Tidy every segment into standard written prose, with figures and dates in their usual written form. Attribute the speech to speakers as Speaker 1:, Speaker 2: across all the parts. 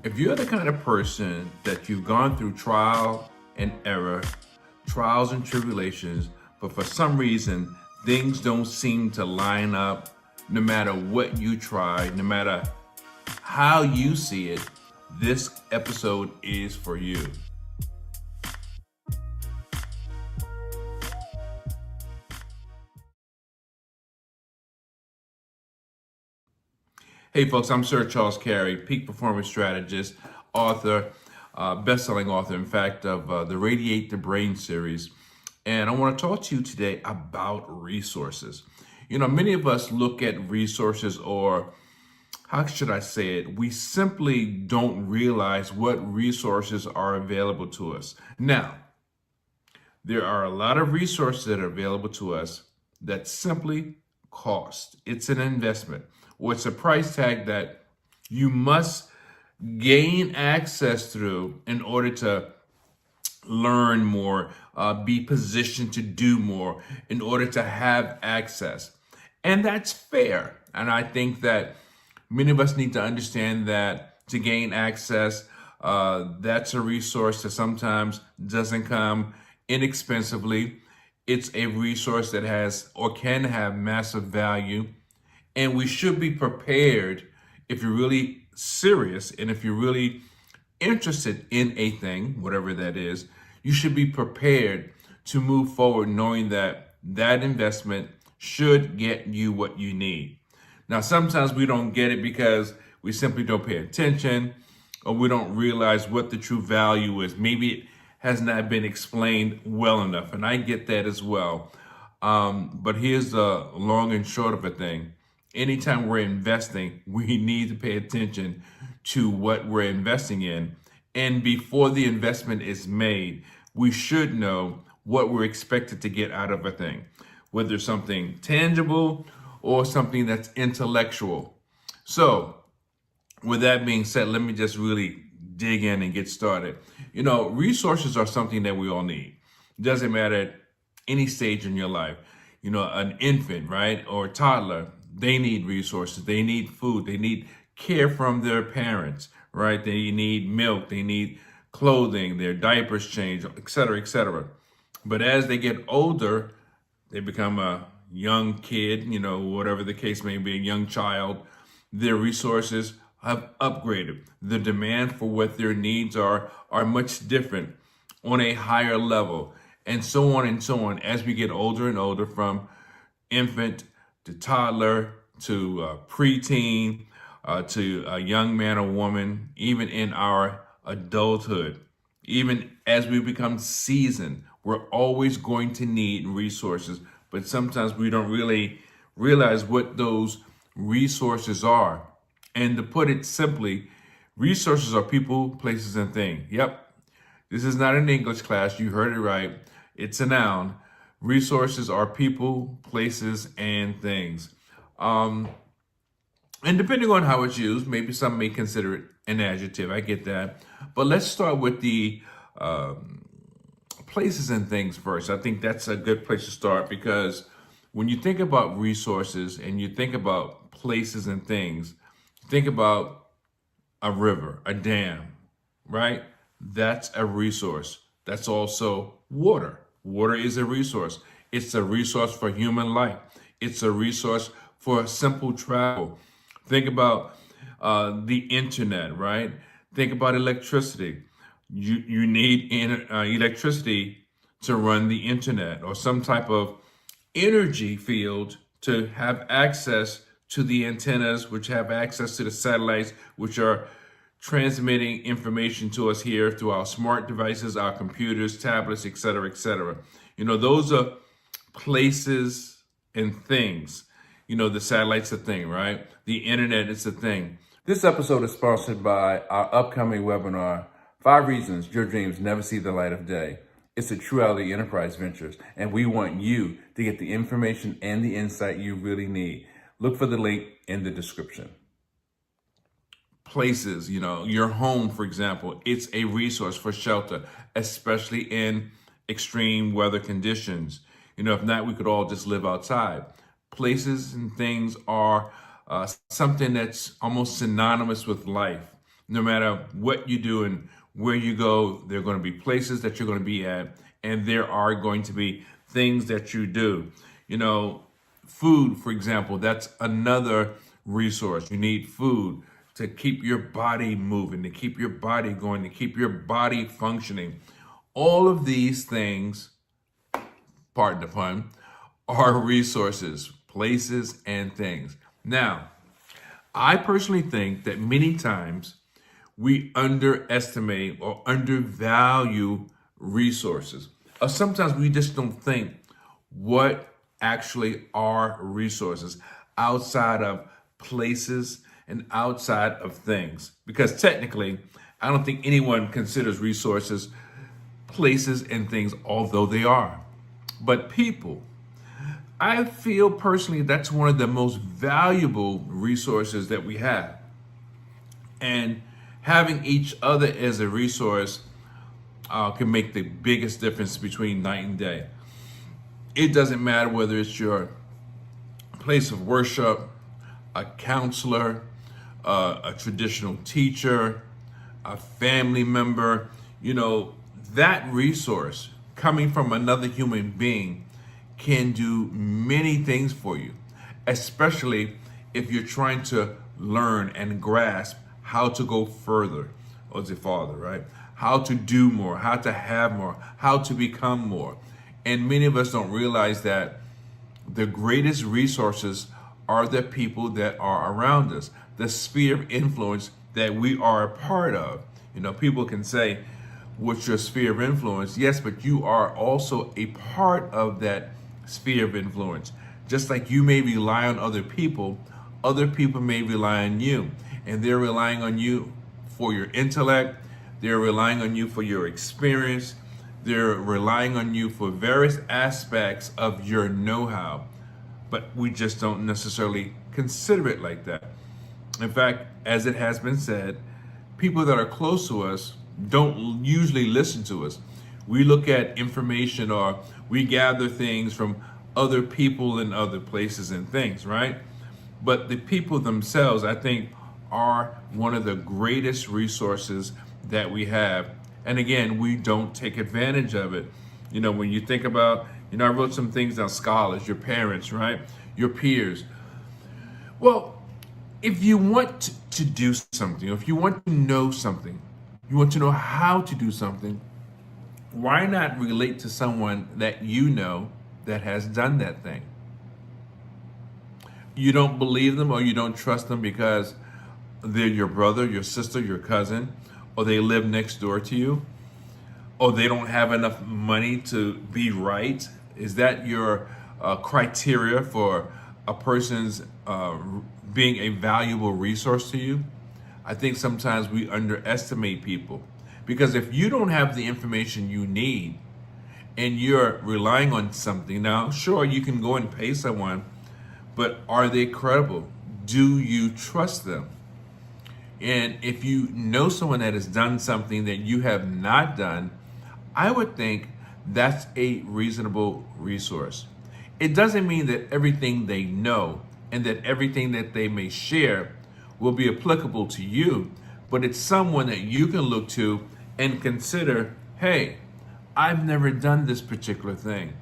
Speaker 1: If you're the kind of person that you've gone through trial and error, trials and tribulations, but for some reason things don't seem to line up, no matter what you try, no matter how you see it, this episode is for you. Hey folks, I'm Sir Charles Carey, peak performance strategist, author, best-selling author, in fact, of the Radiate the Brain series. And I want to talk to you today about resources. You know, many of us look at resources, or how should I say it? We simply don't realize what resources are available to us. Now, there are a lot of resources that are available to us that simply cost. It's an investment, or it's a price tag that you must gain access through in order to learn more, be positioned to do more, in order to have access. And that's fair. And I think that many of us need to understand that to gain access, that's a resource that sometimes doesn't come inexpensively. It's a resource that has or can have massive value. And we should be prepared, if you're really serious and if you're really interested in a thing, whatever that is, you should be prepared to move forward knowing that that investment should get you what you need. Now, sometimes we don't get it because we simply don't pay attention, or we don't realize what the true value is. Maybe it has not been explained well enough, and I get that as well. But here's the long and short of a thing. Anytime we're investing, we need to pay attention to what we're investing in. And before the investment is made, we should know what we're expected to get out of a thing, whether it's something tangible or something that's intellectual. So with that being said, let me just really dig in and get started. You know, resources are something that we all need. It doesn't matter at any stage in your life. You know, an infant, right, or a toddler, they need resources. They need food. They need care from their parents, right? They need milk. They need clothing, their diapers change, et cetera, et cetera. But as they get older, they become a young kid, you know, whatever the case may be, a young child, their resources have upgraded. The demand for what their needs are much different, on a higher level, and so on and so on. As we get older and older, from infant to toddler to preteen to a young man or woman, even in our adulthood, even as we become seasoned, we're always going to need resources. But sometimes we don't really realize what those resources are. And to put it simply, resources are people, places, and things. Yep. This is not an English class. You heard it right. It's a noun. Resources are people, places, and things. And depending on how it's used, maybe some may consider it an adjective. I get that. But let's start with the places and things first. I think that's a good place to start, because when you think about resources and you think about places and things, think about a river, a dam, right? That's a resource. That's also water. Water is a resource. It's a resource for human life. It's a resource for simple travel. Think about the internet, right? Think about electricity. You need electricity to run the internet, or some type of energy field to have access to the antennas, which have access to the satellites, which are transmitting information to us here through our smart devices, our computers, tablets, et cetera, et cetera. You know, those are places and things. You know, the satellite's a thing, right? The internet is a thing. This episode is sponsored by our upcoming webinar, 5 Reasons Your Dreams Never See the Light of Day. It's a True Reality Enterprise Ventures, and we want you to get the information and the insight you really need. Look for the link in the description. Places, you know, your home, for example, it's a resource for shelter, especially in extreme weather conditions. You know, if not, we could all just live outside. Places and things are something that's almost synonymous with life. No matter what you do and where you go, there are going to be places that you're going to be at, and there are going to be things that you do. You know, food, for example, that's another resource. You need food to keep your body moving, to keep your body going, to keep your body functioning. All of these things, pardon the pun, are resources, places, and things. Now, I personally think that many times we underestimate or undervalue resources. Or sometimes we just don't think what actually are resources outside of places and outside of things. Because technically, I don't think anyone considers resources places and things, although they are. But people, I feel personally that's one of the most valuable resources that we have. And having each other as a resource can make the biggest difference between night and day. It doesn't matter whether it's your place of worship, a counselor, a traditional teacher, a family member, you know, that resource coming from another human being can do many things for you, especially if you're trying to learn and grasp how to go further as a father, right? How to do more, how to have more, how to become more. And many of us don't realize that the greatest resources are the people that are around us, the sphere of influence that we are a part of. You know, people can say, what's your sphere of influence? Yes, but you are also a part of that sphere of influence. Just like you may rely on other people may rely on you. And they're relying on you for your intellect. They're relying on you for your experience. They're relying on you for various aspects of your know-how. But we just don't necessarily consider it like that. In fact, as it has been said, people that are close to us don't usually listen to us. We look at information or we gather things from other people in other places and things, right? But the people themselves, I think, are one of the greatest resources that we have. And again, we don't take advantage of it. You know, when you think about, you know, I wrote some things down, scholars, your parents, right? Your peers. Well, if you want to do something, if you want to know something, you want to know how to do something, why not relate to someone that you know that has done that thing? You don't believe them or you don't trust them because they're your brother, your sister, your cousin, or they live next door to you, or they don't have enough money to be right. Is that your criteria for a person's being a valuable resource to you? I think sometimes we underestimate people because if you don't have the information you need and you're relying on something, now, sure, you can go and pay someone, but are they credible? Do you trust them? And if you know someone that has done something that you have not done, I would think that's a reasonable resource. It doesn't mean that everything they know and that everything that they may share will be applicable to you, but it's someone that you can look to and consider, hey, I've never done this particular thing.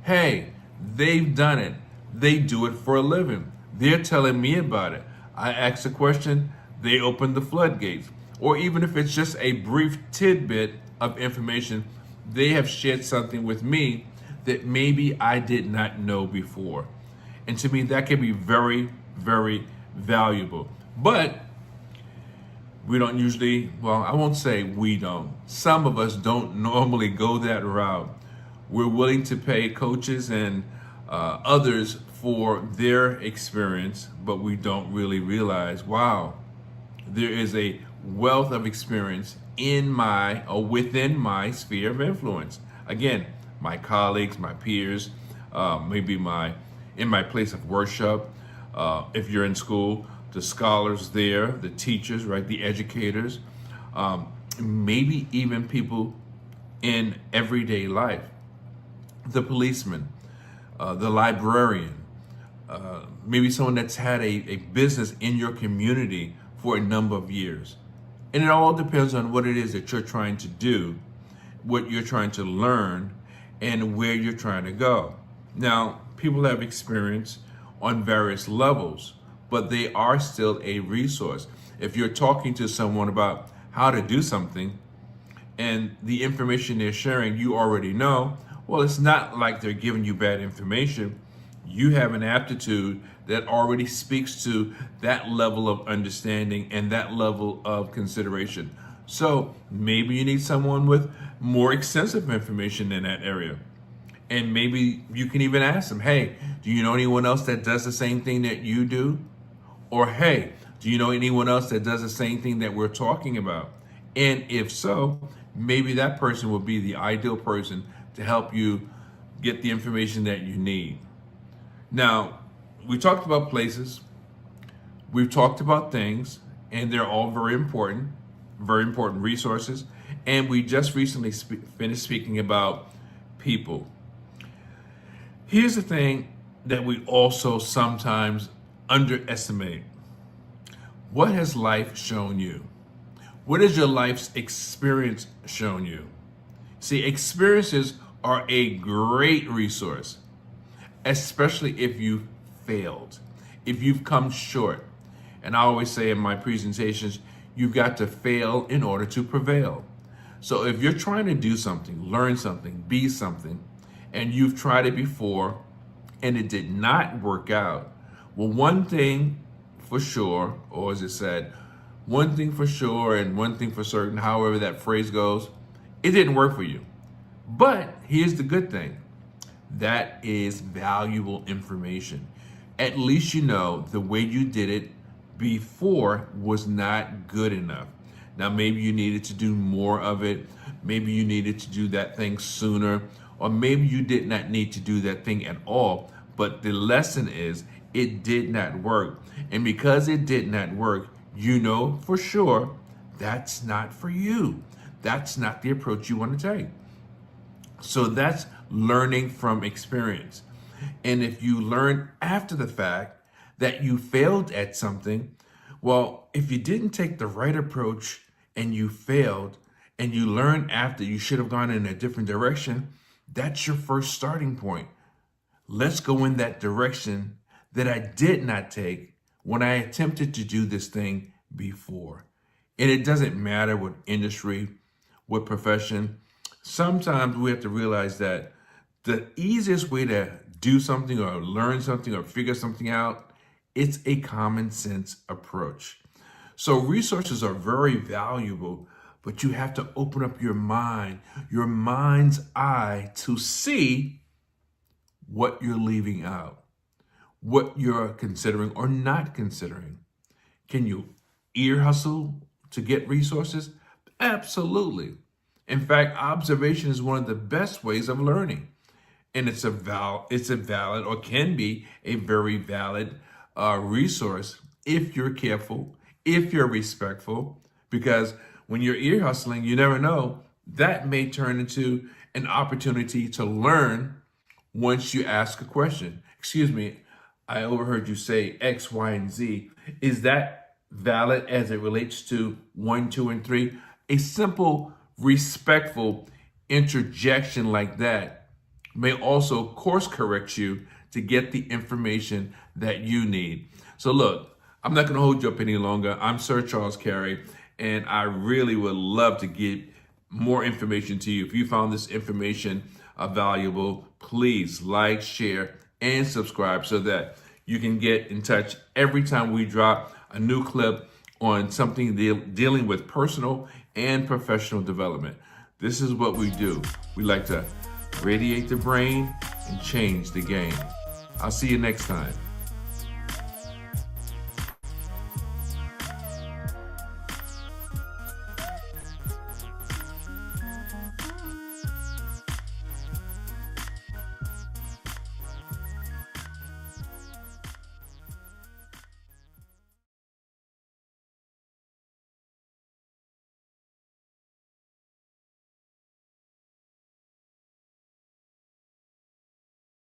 Speaker 1: Hey, they've done it. They do it for a living. They're telling me about it. I ask a question, they open the floodgates. Or even if it's just a brief tidbit of information, they have shared something with me that maybe I did not know before. And to me, that can be very, very valuable. But we don't usually, well, I won't say we don't. Some of us don't normally go that route. We're willing to pay coaches and others for their experience, but we don't really realize, wow, there is a wealth of experience in my or within my sphere of influence. Again, my colleagues, my peers, maybe in my place of worship, if you're in school, the scholars there, the teachers, right, the educators, maybe even people in everyday life, the policeman, the librarian, maybe someone that's had a business in your community for a number of years. And it all depends on what it is that you're trying to do, what you're trying to learn, and where you're trying to go. Now, people have experience on various levels, but they are still a resource. If you're talking to someone about how to do something and the information they're sharing you already know, well, it's not like they're giving you bad information. You have an aptitude that already speaks to that level of understanding and that level of consideration. So maybe you need someone with more extensive information in that area. And maybe you can even ask them, hey, do you know anyone else that does the same thing that you do? Or, hey, do you know anyone else that does the same thing that we're talking about? And if so, maybe that person will be the ideal person to help you get the information that you need. Now, we talked about places, we've talked about things, and they're all very important resources. And we just recently finished speaking about people. Here's the thing that we also sometimes underestimate. What has life shown you? What has your life's experience shown you? See, experiences are a great resource, especially if you failed, if you've come short. And I always say in my presentations, you've got to fail in order to prevail. So if you're trying to do something, learn something, be something, and you've tried it before and it did not work out, well, one thing for sure, or as it said, one thing for sure and one thing for certain, however that phrase goes, it didn't work for you. But here's the good thing. That is valuable information. At least you know the way you did it before was not good enough. Now, maybe you needed to do more of it. Maybe you needed to do that thing sooner, or maybe you did not need to do that thing at all. But the lesson is it did not work. And because it did not work, you know for sure that's not for you. That's not the approach you want to take. So that's learning from experience. And if you learn after the fact that you failed at something, well, if you didn't take the right approach and you failed and you learned after you should have gone in a different direction, that's your first starting point. Let's go in that direction that I did not take when I attempted to do this thing before. And it doesn't matter what industry, what profession. Sometimes we have to realize that the easiest way to do something or learn something or figure something out, it's a common sense approach. So resources are very valuable, but you have to open up your mind, your mind's eye, to see what you're leaving out, what you're considering or not considering. Can you ear hustle to get resources? Absolutely. In fact, observation is one of the best ways of learning. And it's a valid or can be a very valid resource if you're careful, if you're respectful, because when you're ear hustling, you never know, that may turn into an opportunity to learn once you ask a question. Excuse me, I overheard you say X, Y, and Z. Is that valid as it relates to 1, 2, and 3? A simple, respectful interjection like that may also course correct you to get the information that you need. So look, I'm not going to hold you up any longer. I'm Sir Charles Carey, and I really would love to get more information to you. If you found this information valuable, please like, share, and subscribe so that you can get in touch every time we drop a new clip on something dealing with personal and professional development. This is what we do. We like to radiate the brain and change the game. I'll see you next time.